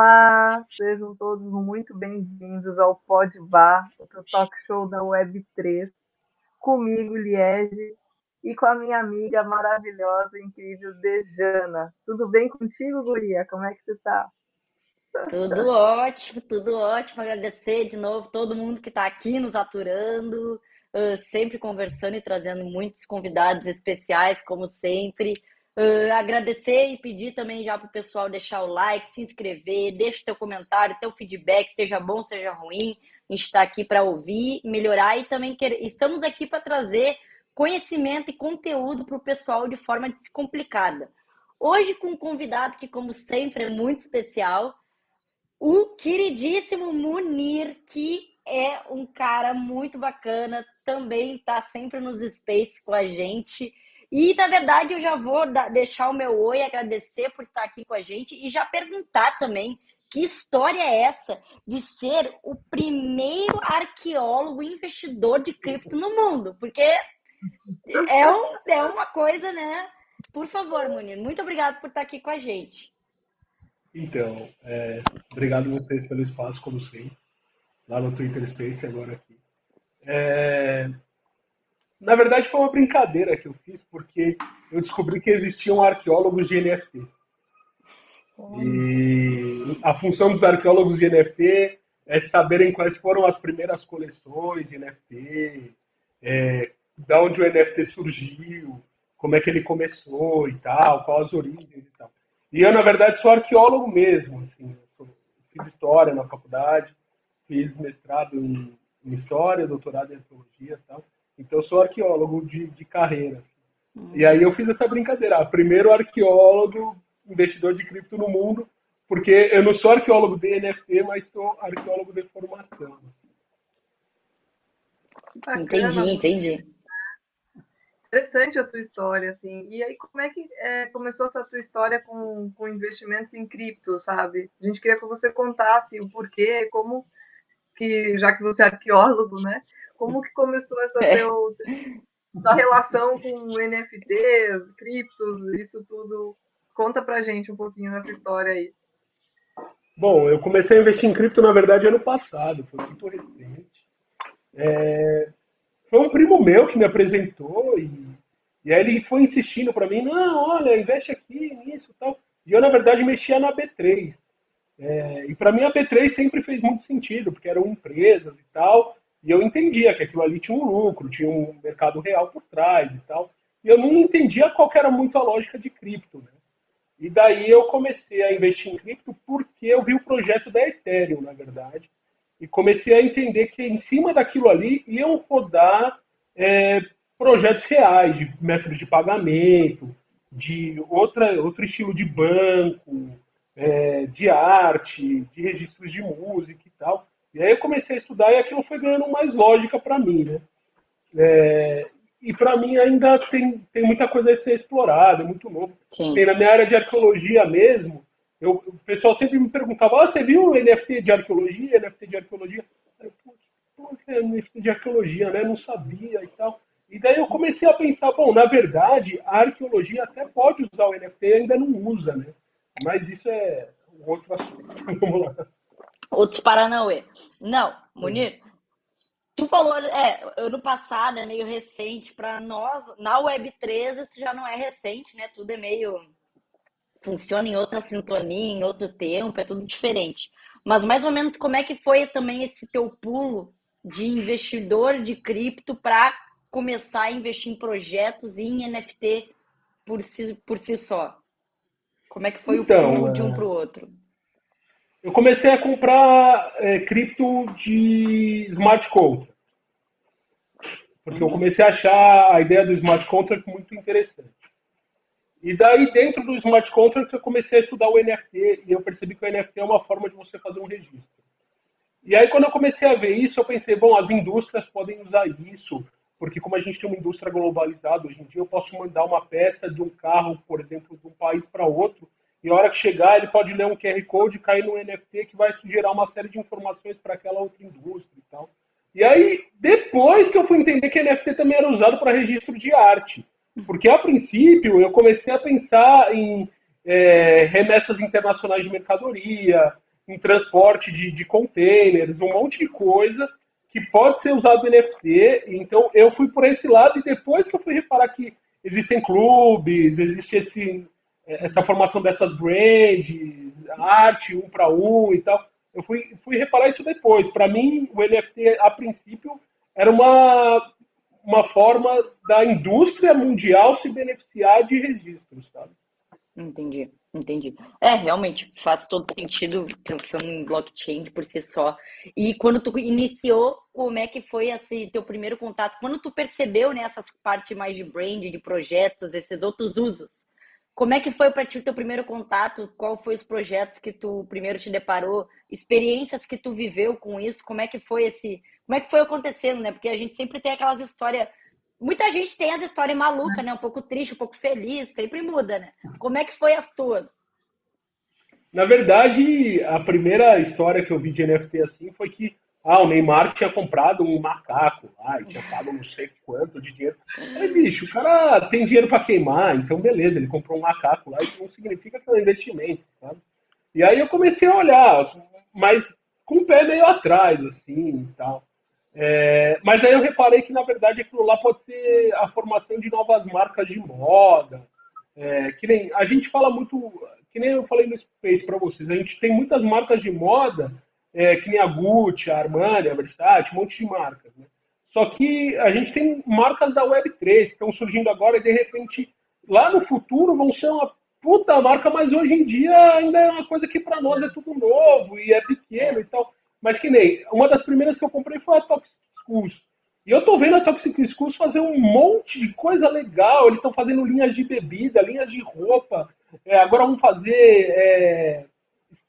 Olá, sejam todos muito bem-vindos ao Podbar, o seu talk show da Web3, comigo, Liege, e com a minha amiga maravilhosa, incrível, Dejana. Tudo bem contigo, guria? Como é que você tá? Tudo ótimo, tudo ótimo. Agradecer de novo todo mundo que está aqui nos aturando, sempre conversando e trazendo muitos convidados especiais, como sempre. Agradecer e pedir também já para o pessoal deixar o like, se inscrever, deixa o teu comentário, teu feedback, seja bom, seja ruim. A gente está aqui para ouvir, melhorar e também estamos aqui para trazer conhecimento e conteúdo para o pessoal de forma descomplicada. Hoje com um convidado que, como sempre, é muito especial, o queridíssimo Munir, que é um cara muito bacana, também está sempre nos space com a gente. E, na verdade, eu já vou deixar o meu oi, agradecer por estar aqui com a gente e já perguntar também que história é essa de ser o primeiro arqueólogo investidor de cripto no mundo, porque é uma coisa, né? Por favor, Munir, muito obrigado por estar aqui com a gente. Então, obrigado a vocês pelo espaço, como sempre, lá no Twitter Space, agora aqui. É, Na verdade, foi uma brincadeira que eu fiz, porque eu descobri que existiam arqueólogos de NFT. E a função dos arqueólogos de NFT é saberem quais foram as primeiras coleções de NFT, da onde o NFT surgiu, como é que ele começou e tal, quais as origens e tal. E eu, na verdade, sou arqueólogo mesmo, assim, fiz história na faculdade, fiz mestrado em história, doutorado em arqueologia e tal. Então, eu sou arqueólogo de carreira. E aí eu fiz essa brincadeira. Primeiro arqueólogo, investidor de cripto no mundo, porque eu não sou arqueólogo de NFT, mas sou arqueólogo de formação. Que Entendi, bacana, muito entendi. interessante a tua história, assim. E aí, como é que começou essa tua história com investimentos em cripto, sabe? A gente queria que você contasse o porquê, como que, já que você é arqueólogo, né? Como que começou essa tua relação com NFTs, criptos, isso tudo? Conta pra gente um pouquinho dessa história aí. Bom, eu comecei a investir em cripto, na verdade, ano passado, foi muito recente. Foi um primo meu que me apresentou e aí ele foi insistindo para mim, não, olha, investe aqui, nisso e tal. E eu, na verdade, mexia na B3. E para mim a B3 sempre fez muito sentido, porque eram empresas e tal, e eu entendia que aquilo ali tinha um lucro, tinha um mercado real por trás e tal. E eu não entendia qual que era muito a lógica de cripto, né? E daí eu comecei a investir em cripto porque eu vi o projeto da Ethereum, na verdade, e comecei a entender que em cima daquilo ali iam rodar é, projetos reais, de métodos de pagamento, de outro estilo de banco, de arte, de registros de música e tal. E aí eu comecei a estudar e aquilo foi ganhando mais lógica para mim, né? E para mim ainda tem muita coisa a ser explorada, é muito novo. Tem Sim. na minha área de arqueologia mesmo, o pessoal sempre me perguntava, você viu NFT de arqueologia, NFT de arqueologia? Eu, pô, que é NFT de arqueologia, né? Não sabia e tal. E daí eu comecei a pensar, bom, na verdade, a arqueologia até pode usar o NFT e ainda não usa, né? Mas isso é um outro assunto. Vamos lá. Outros Paranauê. Não, Munir, tu falou, ano passado é meio recente para nós. Na Web3 isso já não é recente, né? Tudo é meio. Funciona em outra sintonia, em outro tempo, é tudo diferente. Mas mais ou menos como é que foi também esse teu pulo de investidor de cripto para começar a investir em projetos e em NFT por si só? Como é que foi o Então, pulo de um para o outro? eu comecei a comprar cripto de smart contract, porque eu Uhum. comecei a achar a ideia do smart contract muito interessante. E daí, dentro do smart contract, eu comecei a estudar o NFT e eu percebi que o NFT é uma forma de você fazer um registro. E aí, quando eu comecei a ver isso, eu pensei, bom, as indústrias podem usar isso, porque como a gente tem uma indústria globalizada, hoje em dia eu posso mandar uma peça de um carro, por exemplo, de um país para outro, e a hora que chegar, ele pode ler um QR Code, cair no NFT, que vai gerar uma série de informações para aquela outra indústria e tal. E aí, depois que eu fui entender que NFT também era usado para registro de arte. Porque, a princípio, eu comecei a pensar em remessas internacionais de mercadoria, em transporte de containers, um monte de coisa que pode ser usado no NFT. Então eu fui por esse lado e depois que eu fui reparar que existem clubes, existe essa formação dessas brands, arte um para um e tal, eu fui reparar isso depois. Para mim, o NFT, a princípio, era uma forma da indústria mundial se beneficiar de registros, sabe? Entendi, entendi. É, realmente faz todo sentido pensando em blockchain por si só. E quando tu iniciou, como é que foi esse teu primeiro contato? Quando tu percebeu, né, essa parte mais de brand, de projetos, esses outros usos, como é que foi para ti o teu primeiro contato? Qual foi os projetos que tu primeiro te deparou? Experiências que tu viveu com isso? Como é que foi acontecendo, né? Porque a gente sempre tem aquelas histórias. Muita gente tem as histórias malucas, né? Um pouco triste, um pouco feliz, sempre muda, né? Como é que foi as tuas? Na verdade, a primeira história que eu vi de NFT assim foi que o Neymar tinha comprado um macaco lá e tinha pago não sei quanto de dinheiro. Aí, bicho, o cara tem dinheiro para queimar, então beleza, ele comprou um macaco lá, isso não significa que é um investimento, sabe? E aí eu comecei a olhar, mas com o pé meio atrás, assim, e tal. Mas aí eu reparei que, na verdade, aquilo lá pode ser a formação de novas marcas de moda. Que nem a gente fala muito, que nem eu falei no Space para vocês, a gente tem muitas marcas de moda, que nem a Gucci, a Armani, a Versace, um monte de marcas, né? Só que a gente tem marcas da Web3 que estão surgindo agora e de repente lá no futuro vão ser uma puta marca, mas hoje em dia ainda é uma coisa que para nós é tudo novo e é pequeno e tal. Mas que nem, uma das primeiras que eu comprei foi a Toxic Schools. E eu tô vendo a Toxic Schools fazer um monte de coisa legal. Eles estão fazendo linhas de bebida, linhas de roupa. Agora vão fazer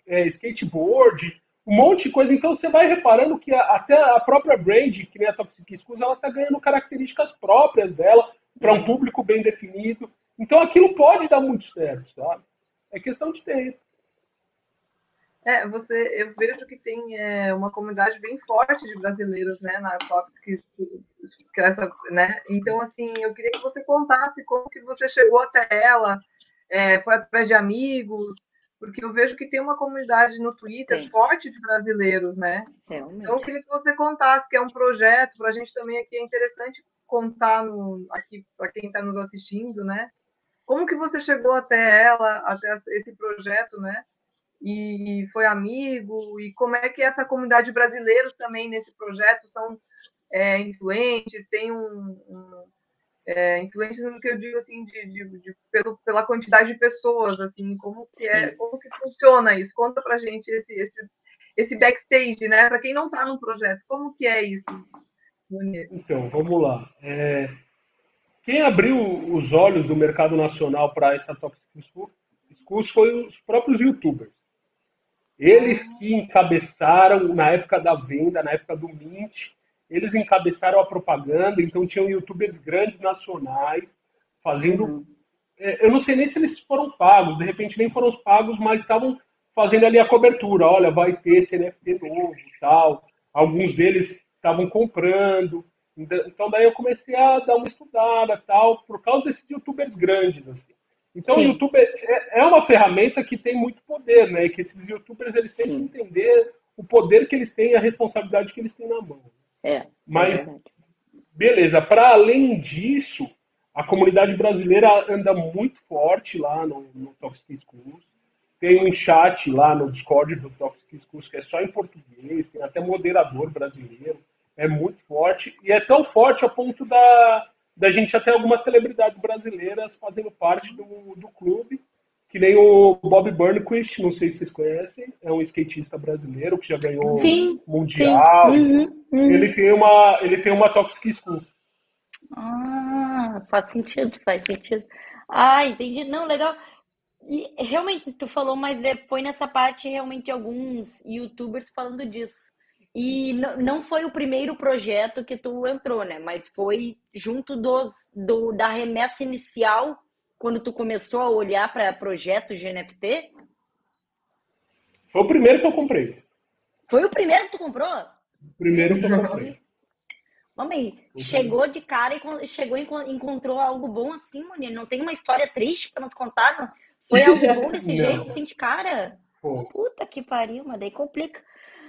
skateboard, um monte de coisa. Então você vai reparando que até a própria brand, que nem a Toxic Schools, ela tá ganhando características próprias dela para um público bem definido. Então aquilo pode dar muito certo, sabe? É questão de tempo. Eu vejo que tem uma comunidade bem forte de brasileiros, né, na Toxic, né? Então, assim, eu queria que você contasse como que você chegou até ela, foi através de amigos, porque eu vejo que tem uma comunidade no Twitter forte de brasileiros, né? Realmente. Então, eu queria que você contasse que é um projeto, para a gente também aqui é interessante contar aqui para quem está nos assistindo, né? Como que você chegou até ela, até esse projeto, né? E foi amigo, e como é que essa comunidade de brasileiros também nesse projeto são influentes, tem influentes no que eu digo assim, pela quantidade de pessoas, assim, como que funciona isso? Conta pra gente esse backstage, né? Para quem não está no projeto, como que é isso, Munir? Então, vamos lá. Quem abriu os olhos do mercado nacional para essa Toxic Schools foi os próprios YouTubers. Eles que encabeçaram na época da venda, na época do Mint, eles encabeçaram a propaganda, então tinham YouTubers grandes nacionais fazendo. Eu não sei nem se eles foram pagos, de repente nem foram pagos, mas estavam fazendo ali a cobertura. Olha, vai ter esse NFT novo e tal. Alguns deles estavam comprando. Então daí eu comecei a dar uma estudada tal, por causa desses YouTubers grandes. Assim. Então o YouTube é uma ferramenta que tem muito poder, né? Que esses YouTubers eles têm que entender o poder que eles têm e a responsabilidade que eles têm na mão. Mas, beleza, para além disso, a comunidade brasileira anda muito forte lá no Toxic Schools. Tem um chat lá no Discord do Toxic Schools que é só em português, tem até moderador brasileiro. É muito forte. E é tão forte a ponto da gente até algumas celebridades brasileiras fazendo parte do clube, que nem o Bob Burnquist, não sei se vocês conhecem, é um skatista brasileiro que já ganhou mundial. Ele tem uma Toxic School. Faz sentido, faz sentido. Entendi. Não, legal. E realmente, tu falou, mas foi nessa parte realmente de alguns YouTubers falando disso. E não foi o primeiro projeto que tu entrou, né? Mas foi junto da remessa inicial, quando tu começou a olhar para projetos de NFT? Foi o primeiro que eu comprei. Foi o primeiro que tu comprou? O primeiro que eu comprei. Mamãe, chegou de cara e encontrou algo bom assim, Munir. Não tem uma história triste para nos contar? Não? Foi algo bom desse jeito, assim, de cara? Pô. Puta que pariu, mas daí complica.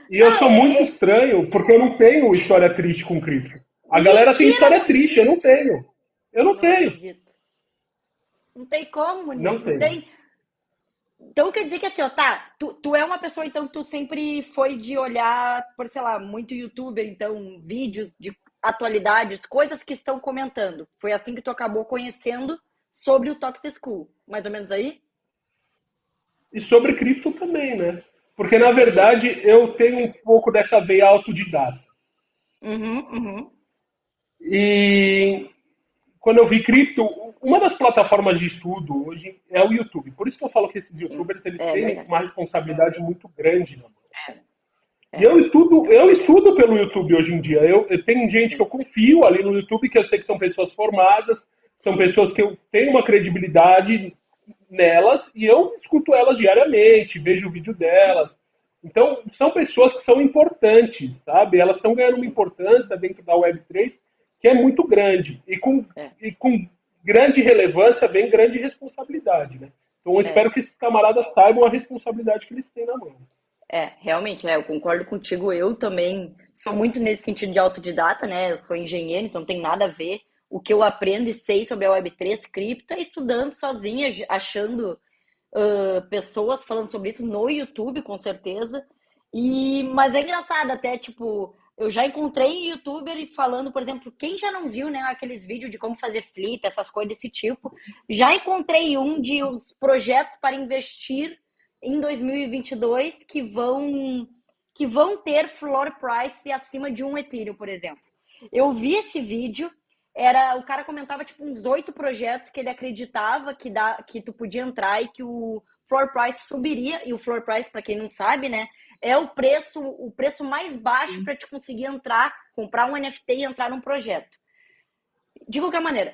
E eu Não, sou muito estranho, porque eu não tenho história triste com cripto. A galera tem mentira, história triste, eu não tenho. Eu não não tenho. acredito. Não tem como, Moni. Não Não tenho. tem. Então quer dizer que assim, ó, tá, tu é uma pessoa, então, que tu sempre foi de olhar, por, sei lá, muito youtuber, então, vídeos de atualidades, coisas que estão comentando. Foi assim que tu acabou conhecendo sobre o Toxic School, mais ou menos aí? E sobre cripto também, né? Porque, na Entendi. verdade, eu tenho um pouco dessa veia autodidata. Uhum, uhum. E quando eu vi cripto, uma das plataformas de estudo hoje é o YouTube. Por isso que eu falo que esses Sim, YouTubers eles é têm verdade. uma responsabilidade muito grande na mão. E É, eu estudo pelo YouTube hoje em dia. Eu tenho gente que sim, eu confio ali no YouTube, que eu sei que são pessoas formadas, são sim. pessoas que eu tenho uma credibilidade nelas e eu escuto elas diariamente, vejo o vídeo delas. Então, são pessoas que são importantes, sabe? Elas estão ganhando uma Sim, importância dentro da Web3 que é muito grande. é, E com grande relevância vem grande responsabilidade, né? Então, eu é, espero que esses camaradas saibam a responsabilidade que eles têm na mão. realmente, eu concordo contigo. Eu também sou muito nesse sentido de autodidata, né? Eu sou engenheiro, então não tem nada a ver. O que eu aprendo e sei sobre a Web3, cripto, é estudando sozinha, achando pessoas falando sobre isso no YouTube, com certeza. Mas é engraçado até, tipo, eu já encontrei youtuber falando, por exemplo, quem já não viu, né, aqueles vídeos de como fazer flip, essas coisas desse tipo, já encontrei um de os projetos para investir em 2022 que vão ter floor price acima de um Ethereum, por exemplo. Eu vi esse vídeo, o cara comentava tipo uns 8 projetos que ele acreditava que tu podia entrar e que o floor price subiria, e o floor price, para quem não sabe, né, é o preço mais baixo para te conseguir entrar, comprar um NFT e entrar num projeto. De qualquer maneira,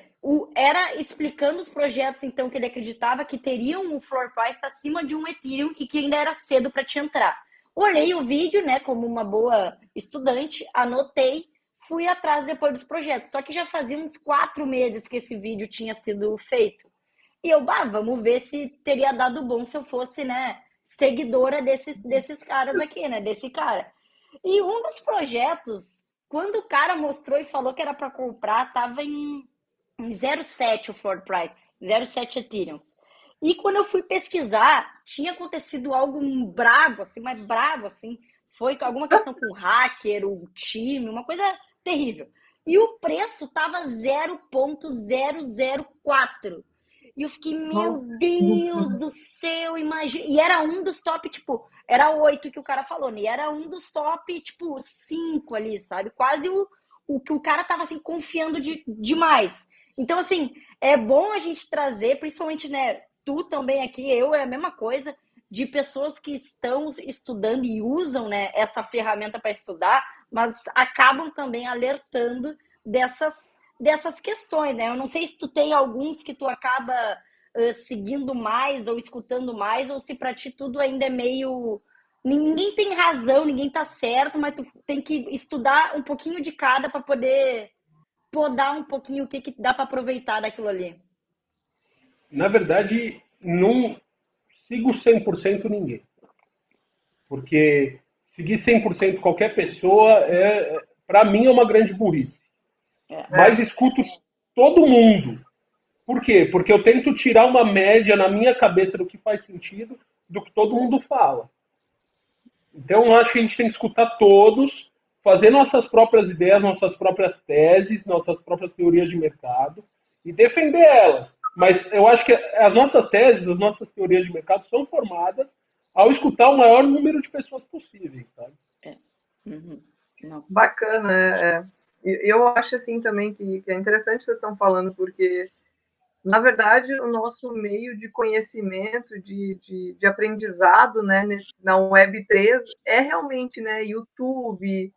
era explicando os projetos, então, que ele acreditava que teriam um floor price acima de um Ethereum e que ainda era cedo para te entrar. Olhei o vídeo, né, como uma boa estudante, anotei, fui atrás depois dos projetos. Só que já fazia uns 4 meses que esse vídeo tinha sido feito. E eu, vamos ver se teria dado bom se eu fosse, né, seguidora desses caras aqui, né, desse cara. E um dos projetos, quando o cara mostrou e falou que era para comprar, tava em 0,7 o floor price, 0,7 Ethereum. E quando eu fui pesquisar, tinha acontecido algo brabo, assim, mas brabo, assim. Foi alguma questão com o hacker, o time, uma coisa terrível. E o preço tava 0,004. E eu fiquei, meu Deus do céu, imagina. E era um dos top, tipo, era 8 que o cara falou, né? E era um dos top, tipo, 5 ali, sabe? Quase o que o cara tava, assim, confiando demais. Então, assim, é bom a gente trazer, principalmente, né? Tu também aqui, eu é a mesma coisa, de pessoas que estão estudando e usam, né, essa ferramenta para estudar, mas acabam também alertando dessas questões, né? Eu não sei se tu tem alguns que tu acaba seguindo mais ou escutando mais, ou se para ti tudo ainda é meio. Ninguém tem razão, ninguém tá certo, mas tu tem que estudar um pouquinho de cada para poder podar um pouquinho o que dá para aproveitar daquilo ali. Na verdade, não sigo 100% ninguém. Porque seguir 100% qualquer pessoa, para mim, é uma grande burrice. É, Mas escuto todo mundo. Por quê? Porque eu tento tirar uma média na minha cabeça do que faz sentido do que todo mundo fala. Então, eu acho que a gente tem que escutar todos, fazer nossas próprias ideias, nossas próprias teses, nossas próprias teorias de mercado e defender elas. Mas eu acho que as nossas teses, as nossas teorias de mercado são formadas ao escutar o maior número de pessoas possíveis, sabe? uhum, não. Bacana, Eu acho assim também que é interessante o que vocês estão falando, porque na verdade, o nosso meio de conhecimento, de aprendizado, né, na Web3 é realmente, né, YouTube,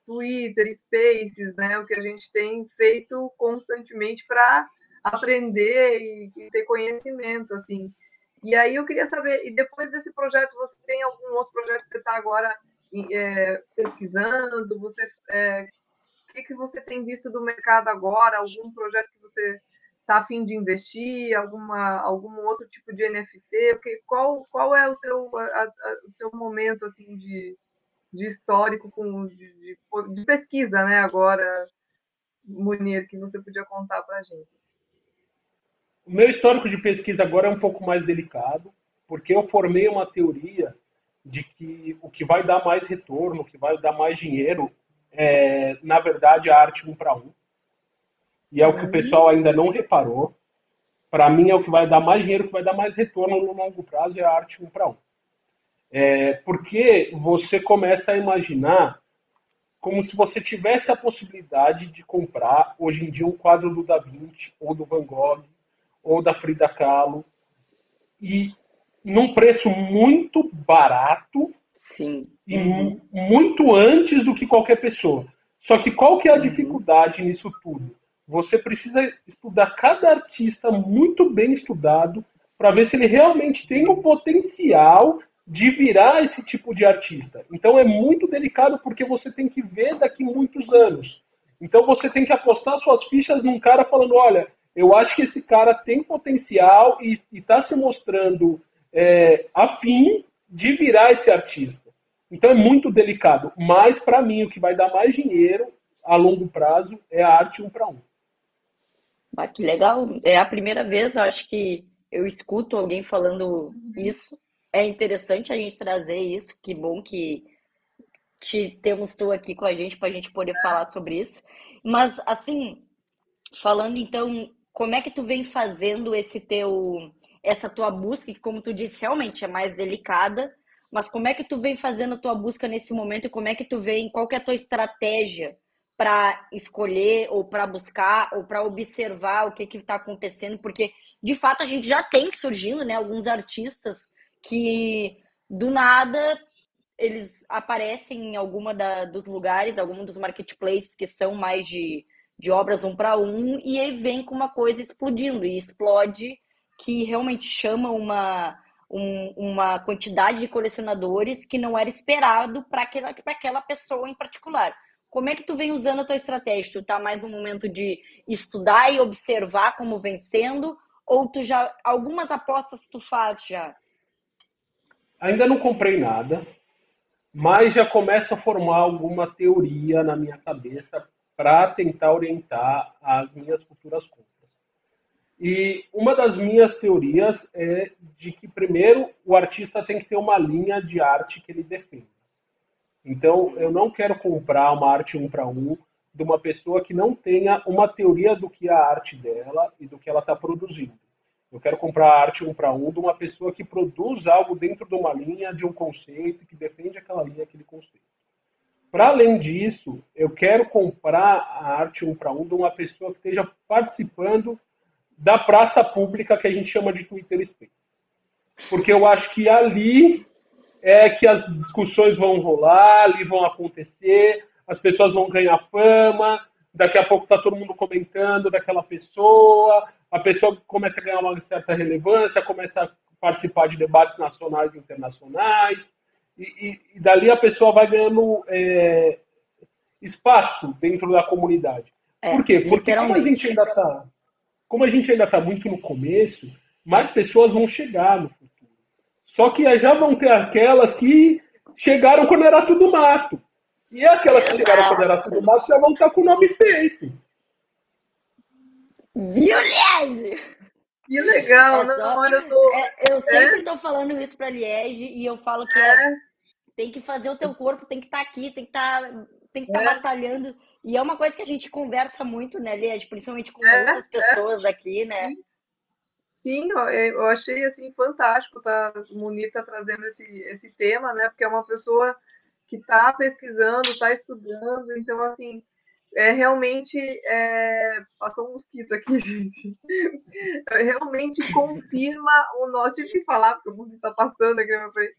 Twitter, Spaces, né, o que a gente tem feito constantemente para aprender e ter conhecimento, assim. E aí eu queria saber, e depois desse projeto, você tem algum outro projeto que você está agora pesquisando? O que você tem visto do mercado agora? Algum projeto que você tá a fim de investir, algum outro tipo de NFT? Porque qual é o teu momento assim de histórico de pesquisa, né? Agora, Munir, que você podia contar para a gente. O meu histórico de pesquisa agora é um pouco mais delicado, porque eu formei uma teoria de que o que vai dar mais retorno, o que vai dar mais dinheiro, é, na verdade, a arte um para um. E é o que o pessoal ainda não reparou. Para mim, é o que vai dar mais dinheiro, o que vai dar mais retorno no longo prazo é a arte um para um. É, porque você começa a imaginar como se você tivesse a possibilidade de comprar, hoje em dia, um quadro do Da Vinci, ou do Van Gogh, ou da Frida Kahlo, e num preço muito barato Sim. e muito antes do que qualquer pessoa. Só que qual que é a dificuldade nisso tudo? Você precisa estudar cada artista muito bem estudado para ver se ele realmente tem o potencial de virar esse tipo de artista. Então é muito delicado porque você tem que ver daqui muitos anos. Então você tem que apostar suas fichas num cara falando, olha, eu acho que esse cara tem potencial e está se mostrando afim de virar esse artista. Então é muito delicado. Mas, para mim, o que vai dar mais dinheiro a longo prazo é a arte um para um. Ah, que legal. É a primeira vez, eu acho que eu escuto alguém falando isso. É interessante a gente trazer isso. Que bom que temos tu aqui com a gente para a gente poder falar sobre isso. Mas, assim, falando então, como é que tu vem fazendo essa tua busca, que como tu disse, realmente é mais delicada, mas como é que tu vem fazendo a tua busca nesse momento e como é que tu vem, qual que é a tua estratégia para escolher ou para buscar ou para observar o que está acontecendo? Porque de fato a gente já tem surgindo, né, alguns artistas que do nada eles aparecem em dos lugares, algum dos marketplaces que são mais de obras um para um, e aí vem com uma coisa explodindo, e explode que realmente chama uma quantidade de colecionadores que não era esperado para aquela pessoa em particular. Como é que tu vem usando a tua estratégia? Tu tá mais no momento de estudar e observar como vem sendo, ou tu já, algumas apostas tu faz já? Ainda não comprei nada, mas já começo a formar alguma teoria na minha cabeça para tentar orientar as minhas futuras compras. E uma das minhas teorias é de que, primeiro, o artista tem que ter uma linha de arte que ele defenda. Então, eu não quero comprar uma arte um para um de uma pessoa que não tenha uma teoria do que é a arte dela e do que ela está produzindo. Eu quero comprar a arte um para um de uma pessoa que produz algo dentro de uma linha, de um conceito, que defende aquela linha, aquele conceito. Para além disso, eu quero comprar a arte um para um de uma pessoa que esteja participando da praça pública que a gente chama de Twitter Space. Porque eu acho que ali é que as discussões vão rolar, ali vão acontecer, as pessoas vão ganhar fama, daqui a pouco está todo mundo comentando daquela pessoa, a pessoa começa a ganhar uma certa relevância, começa a participar de debates nacionais e internacionais, e dali a pessoa vai ganhando espaço dentro da comunidade. Por quê? Porque Literalmente. como a gente ainda está muito no começo, mais pessoas vão chegar no futuro. Só que já vão ter aquelas que chegaram quando era tudo mato. E aquelas que chegaram quando era tudo mato já vão estar com o nome feito. Liege! Que legal, não, olha, eu sempre estou falando isso para Liege e eu falo que tem que fazer o teu corpo, tem que estar aqui, tem que estar batalhando. E é uma coisa que a gente conversa muito, né, Liege? Principalmente com outras pessoas aqui, né? Sim, eu achei assim fantástico, o Munir tá trazendo esse tema, né? Porque é uma pessoa que está pesquisando, está estudando, então assim realmente passou um mosquito aqui, gente. Realmente confirma o não tive que falar porque o mosquito está passando aqui na minha frente.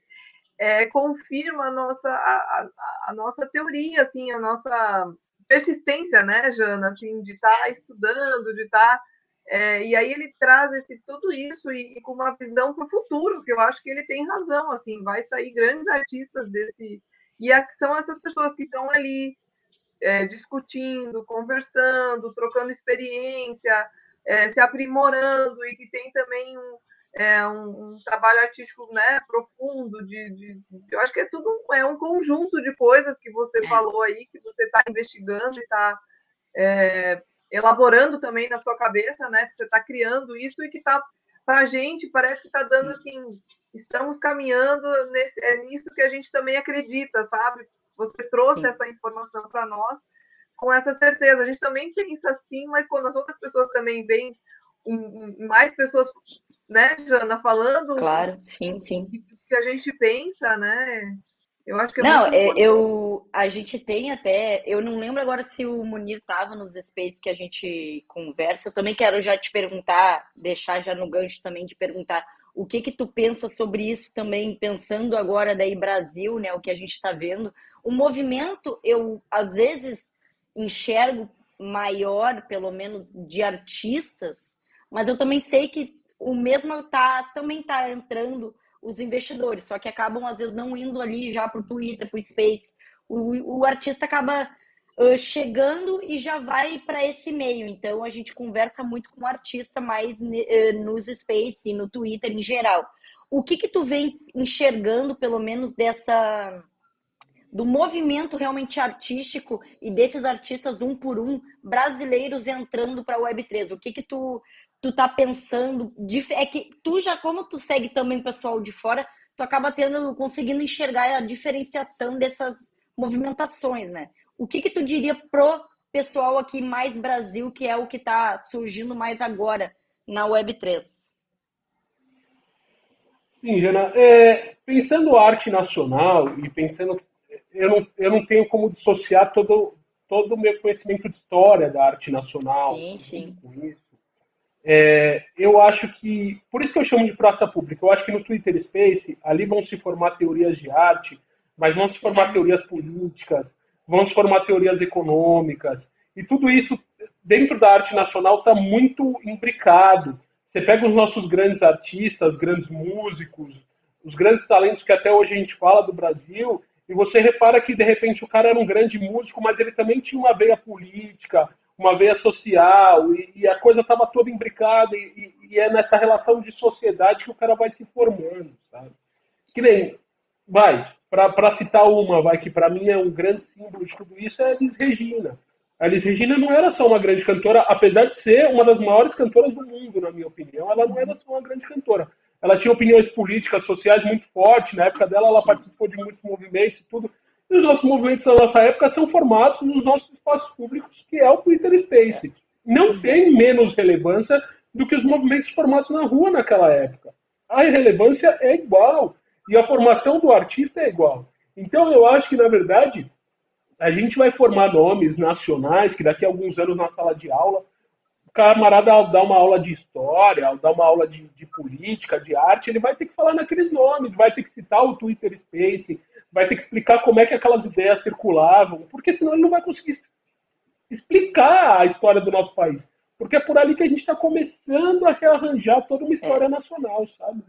Confirma a nossa teoria, assim, a nossa persistência, né, Jana, assim, de estar estudando, de estar e aí ele traz tudo isso e com uma visão para o futuro, que eu acho que ele tem razão, assim, vai sair grandes artistas desse e são essas pessoas que estão ali discutindo, conversando, trocando experiência, se aprimorando e que tem também um trabalho artístico, né, profundo. Eu acho que é tudo um conjunto de coisas que você falou aí, que você está investigando e está elaborando também na sua cabeça, né? Que você está criando isso e que está, para a gente, parece que está dando assim, estamos caminhando nisso que a gente também acredita, sabe? Você trouxe essa informação para nós com essa certeza. A gente também pensa assim, mas quando as outras pessoas também veem mais pessoas, né, Jana, falando Claro, sim, sim. que a gente pensa, né? Eu acho que é Não, muito importante. a gente tem até, eu não lembro agora se o Munir estava nos spaces que a gente conversa. Eu também quero já te perguntar, deixar já no gancho também de perguntar o que que tu pensa sobre isso também, pensando agora daí Brasil, né, o que a gente está vendo. O movimento, eu às vezes enxergo maior, pelo menos de artistas, mas eu também sei que o mesmo também tá entrando os investidores, só que acabam às vezes não indo ali já para o Twitter, para o Space. O artista acaba chegando e já vai para esse meio. Então a gente conversa muito com o artista mais nos Space e no Twitter em geral. O que tu vem enxergando, pelo menos, do movimento realmente artístico e desses artistas um por um brasileiros entrando para a Web3? O que tu tá pensando? É que tu já, como tu segue também pessoal de fora, tu acaba conseguindo enxergar a diferenciação dessas movimentações, né? O que tu diria pro pessoal aqui mais Brasil, que é o que tá surgindo mais agora na Web3? Sim, Jana, pensando arte nacional e pensando, eu não tenho como dissociar todo o meu conhecimento de história da arte nacional, Sim, junto sim. com isso. Eu acho que, por isso que eu chamo de praça pública, eu acho que no Twitter Space, ali vão se formar teorias de arte, mas vão se formar teorias políticas, vão se formar teorias econômicas, e tudo isso dentro da arte nacional está muito imbricado. Você pega os nossos grandes artistas, grandes músicos, os grandes talentos que até hoje a gente fala do Brasil, e você repara que de repente o cara era um grande músico, mas ele também tinha uma veia política, uma veia social, e a coisa estava toda imbricada, e é nessa relação de sociedade que o cara vai se formando, sabe? Que nem, para citar uma, que para mim é um grande símbolo de tudo isso, é a Elis Regina. A Elis Regina não era só uma grande cantora, apesar de ser uma das maiores cantoras do mundo, na minha opinião, ela não era só uma grande cantora. Ela tinha opiniões políticas, sociais muito fortes. Na época dela, ela Sim. participou de muitos movimentos e tudo. E os nossos movimentos da nossa época são formados nos nossos espaços públicos, que é o Twitter Space. Não tem menos relevância do que os movimentos formados na rua naquela época. A relevância é igual. E a formação do artista é igual. Então, eu acho que, na verdade, a gente vai formar nomes nacionais que daqui a alguns anos na sala de aula, o camarada, ao dar uma aula de história, ao dar uma aula de política, de arte, ele vai ter que falar naqueles nomes, vai ter que citar o Twitter Space, vai ter que explicar como é que aquelas ideias circulavam, porque senão ele não vai conseguir explicar a história do nosso país. Porque é por ali que a gente está começando a rearranjar toda uma É. história nacional, sabe?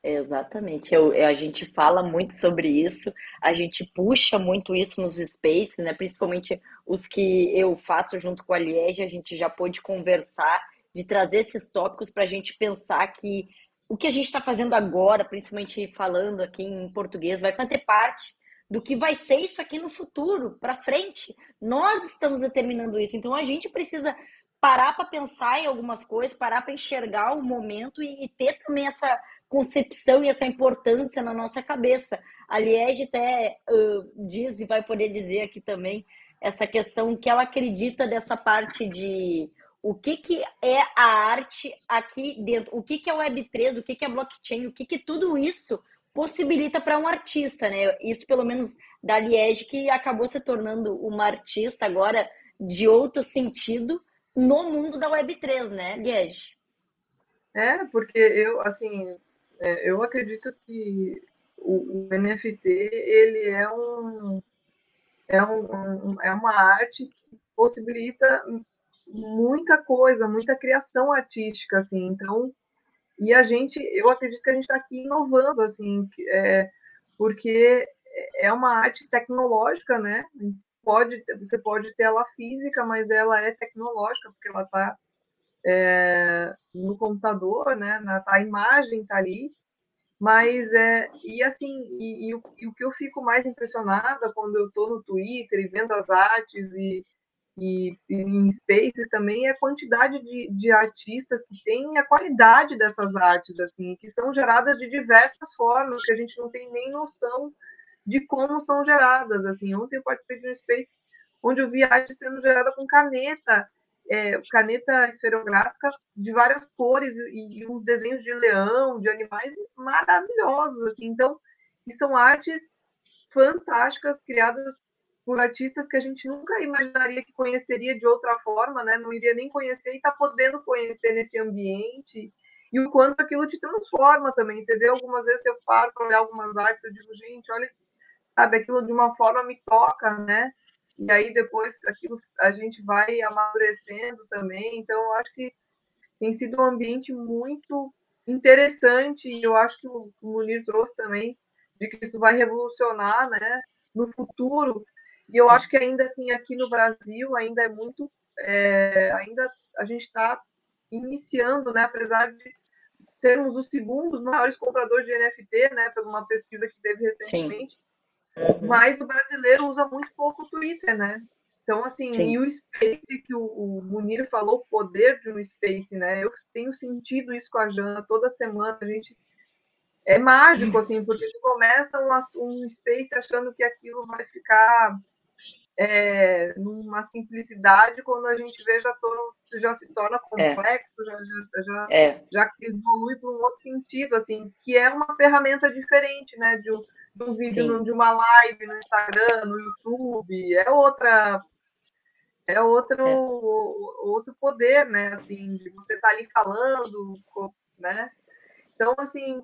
Exatamente. A gente fala muito sobre isso, a gente puxa muito isso nos spaces, né? Principalmente os que eu faço junto com a Liege, a gente já pôde conversar, de trazer esses tópicos para a gente pensar que o que a gente está fazendo agora, principalmente falando aqui em português, vai fazer parte do que vai ser isso aqui no futuro, para frente. Nós estamos determinando isso, então a gente precisa parar para pensar em algumas coisas, parar para enxergar o momento e ter também essa concepção e essa importância na nossa cabeça. A Liege até diz, e vai poder dizer aqui também, essa questão que ela acredita dessa parte de o que é a arte aqui dentro, o que é o Web3, o que é blockchain, o que tudo isso possibilita para um artista, né? Isso pelo menos da Liege, que acabou se tornando uma artista agora de outro sentido no mundo da Web3, né, Liege? Porque eu, assim, eu acredito que o NFT ele é uma arte que possibilita muita coisa, muita criação artística, assim. Então, e eu acredito que a gente está aqui inovando, assim, porque é uma arte tecnológica, né? Você pode ter ela física, mas ela é tecnológica porque ela está no computador, né? A imagem está ali, mas e assim, o que eu fico mais impressionada quando eu estou no Twitter e vendo as artes e em Spaces também é a quantidade de artistas que tem e a qualidade dessas artes, assim, que são geradas de diversas formas, que a gente não tem nem noção de como são geradas, assim. Ontem eu participei de um Space onde eu vi arte sendo gerada com caneta, caneta esferográfica de várias cores e uns desenhos de leão, de animais maravilhosos, assim. Então, e são artes fantásticas, criadas por artistas que a gente nunca imaginaria que conheceria de outra forma, né? Não iria nem conhecer e está podendo conhecer nesse ambiente. E o quanto aquilo te transforma também. Você vê algumas vezes, eu paro para olhar algumas artes, eu digo, gente, olha, sabe, aquilo de uma forma me toca, né? E aí depois aquilo a gente vai amadurecendo também. Então, eu acho que tem sido um ambiente muito interessante e eu acho que o Munir trouxe também de que isso vai revolucionar, né, no futuro. E eu acho que ainda assim aqui no Brasil ainda é muito, ainda a gente está iniciando, né, apesar de sermos os segundos maiores compradores de NFT, né, por uma pesquisa que teve Sim. recentemente, mas o brasileiro usa muito pouco o Twitter, né? Então, assim, Sim. e o Space que o Munir falou, o poder de um Space, né? Eu tenho sentido isso com a Jana toda semana. A gente é mágico, assim, porque tu começa um Space achando que aquilo vai ficar numa simplicidade, quando a gente vê já se torna complexo, já evolui para um outro sentido, assim, que é uma ferramenta diferente, né? De um vídeo, de uma live no Instagram, no YouTube, outro poder, né? Assim, de você estar ali falando, né? Então, assim,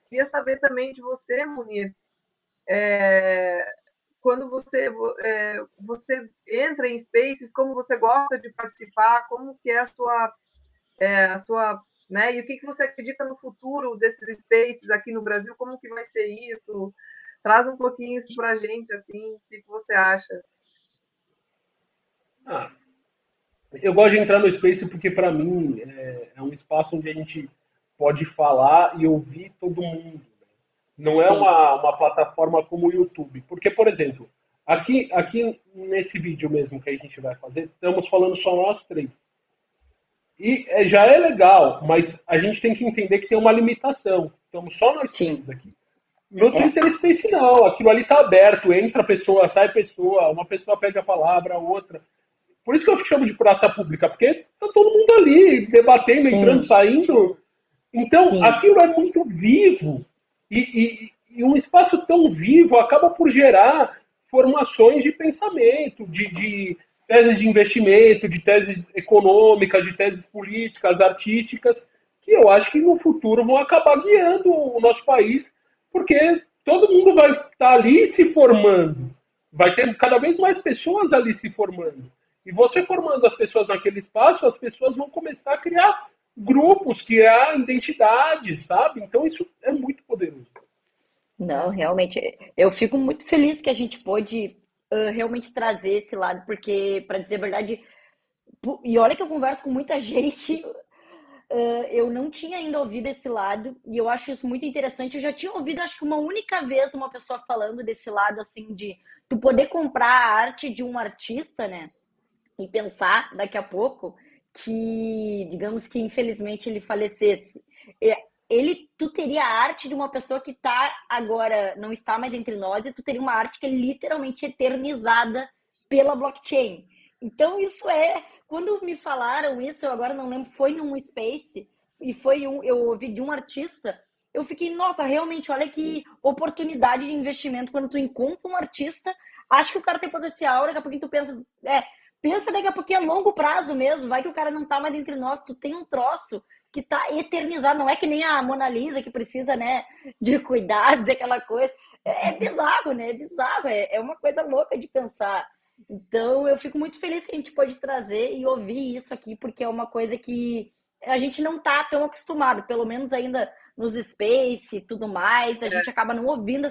queria saber também de você, Munir, quando você entra em spaces, como você gosta de participar, como que é a sua, né? E o que você acredita no futuro desses spaces aqui no Brasil? Como que vai ser isso? Traz um pouquinho isso para a gente, assim, o que você acha? Ah, eu gosto de entrar no Space porque, para mim, é um espaço onde a gente pode falar e ouvir todo mundo. Não é Sim. uma plataforma como o YouTube. Porque, por exemplo, aqui nesse vídeo mesmo que a gente vai fazer, estamos falando só nós três. E já é legal, mas a gente tem que entender que tem uma limitação. Estamos só nós Sim. três aqui. No Twitter Space não, aquilo ali está aberto, entra pessoa, sai pessoa, uma pessoa pede a palavra, a outra. Por isso que eu chamo de praça pública, porque tá todo mundo ali, debatendo, entrando, Sim. saindo. Então, Sim. aquilo é muito vivo. E um espaço tão vivo acaba por gerar formações de pensamento, de teses de investimento, de teses econômicas, de teses políticas, artísticas, que eu acho que no futuro vão acabar guiando o nosso país, porque todo mundo vai estar ali se formando. Vai ter cada vez mais pessoas ali se formando. E você formando as pessoas naquele espaço, as pessoas vão começar a criar grupos, criar identidades, sabe? Então isso é muito poderoso. Não, realmente, eu fico muito feliz que a gente pôde realmente trazer esse lado, porque, para dizer a verdade, e olha que eu converso com muita gente, eu não tinha ainda ouvido esse lado, e eu acho isso muito interessante. Eu já tinha ouvido, acho que uma única vez, uma pessoa falando desse lado, assim, de tu poder comprar a arte de um artista, né? E pensar daqui a pouco que, digamos que infelizmente ele falecesse, tu teria a arte de uma pessoa que tá agora, não está mais entre nós, e tu teria uma arte que é literalmente eternizada pela blockchain. Então isso quando me falaram isso, eu agora não lembro, foi num Space, e eu ouvi de um artista, eu fiquei, nossa, realmente, olha que oportunidade de investimento quando tu encontra um artista, acho que o cara tem potencial, daqui a pouquinho tu pensa daqui a pouquinho a longo prazo mesmo, vai que o cara não tá mais entre nós, tu tem um troço que tá eternizado, não é que nem a Mona Lisa que precisa, né, de cuidados, aquela coisa. É bizarro, né? É bizarro, é uma coisa louca de pensar. Então, eu fico muito feliz que a gente pode trazer e ouvir isso aqui, porque é uma coisa que a gente não tá tão acostumado, pelo menos ainda nos Space e tudo mais, a gente acaba não ouvindo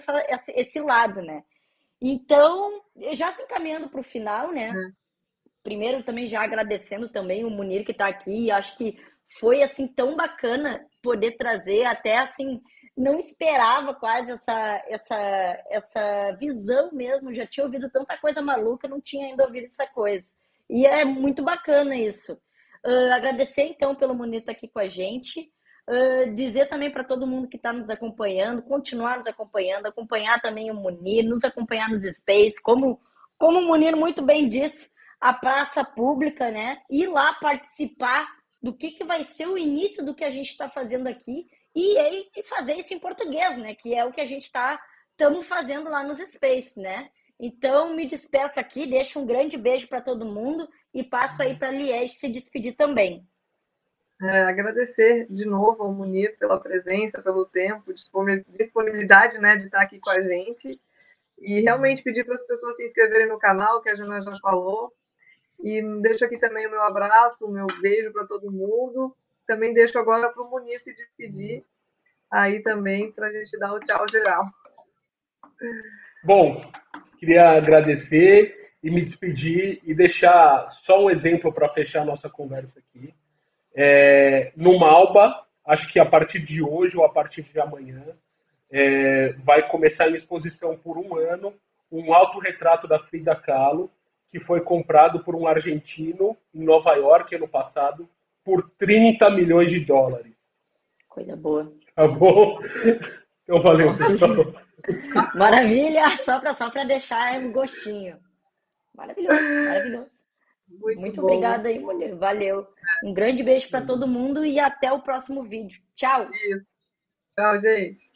esse lado, né? Então, já se encaminhando para o final, né? primeiro também já agradecendo também o Munir que está aqui, acho que foi assim tão bacana poder trazer, até assim, não esperava quase essa visão mesmo, já tinha ouvido tanta coisa maluca, não tinha ainda ouvido essa coisa. E é muito bacana isso. Agradecer então pelo Munir estar aqui com a gente. Dizer também para todo mundo que está nos acompanhando, continuar nos acompanhando, acompanhar também o Munir, nos acompanhar nos Space, como o Munir muito bem disse, a praça pública, né? Ir lá participar do que vai ser o início do que a gente está fazendo aqui e fazer isso em português, né? Que é o que a gente estamos fazendo lá nos Space, né? Então, me despeço aqui, deixo um grande beijo para todo mundo e passo aí para a Liege se despedir também. Agradecer de novo ao Munir pela presença, pelo tempo, disponibilidade, né, de estar aqui com a gente. E realmente pedir para as pessoas se inscreverem no canal, que a Jana já falou. E deixo aqui também o meu abraço, o meu beijo para todo mundo. Também deixo agora para o Munir se despedir, aí também, para a gente dar o tchau geral. Bom, queria agradecer e me despedir e deixar só um exemplo para fechar a nossa conversa aqui. No Malba, acho que a partir de hoje ou a partir de amanhã, vai começar em exposição por um ano um autorretrato da Frida Kahlo, que foi comprado por um argentino em Nova York ano passado por 30 milhões de dólares. Coisa boa. Tá bom? Então valeu, pessoal. Maravilha! Só para deixar um gostinho. Maravilhoso, maravilhoso. Muito obrigada aí, Munir. Valeu. Um grande beijo para todo mundo e até o próximo vídeo. Tchau. Isso. Tchau, gente.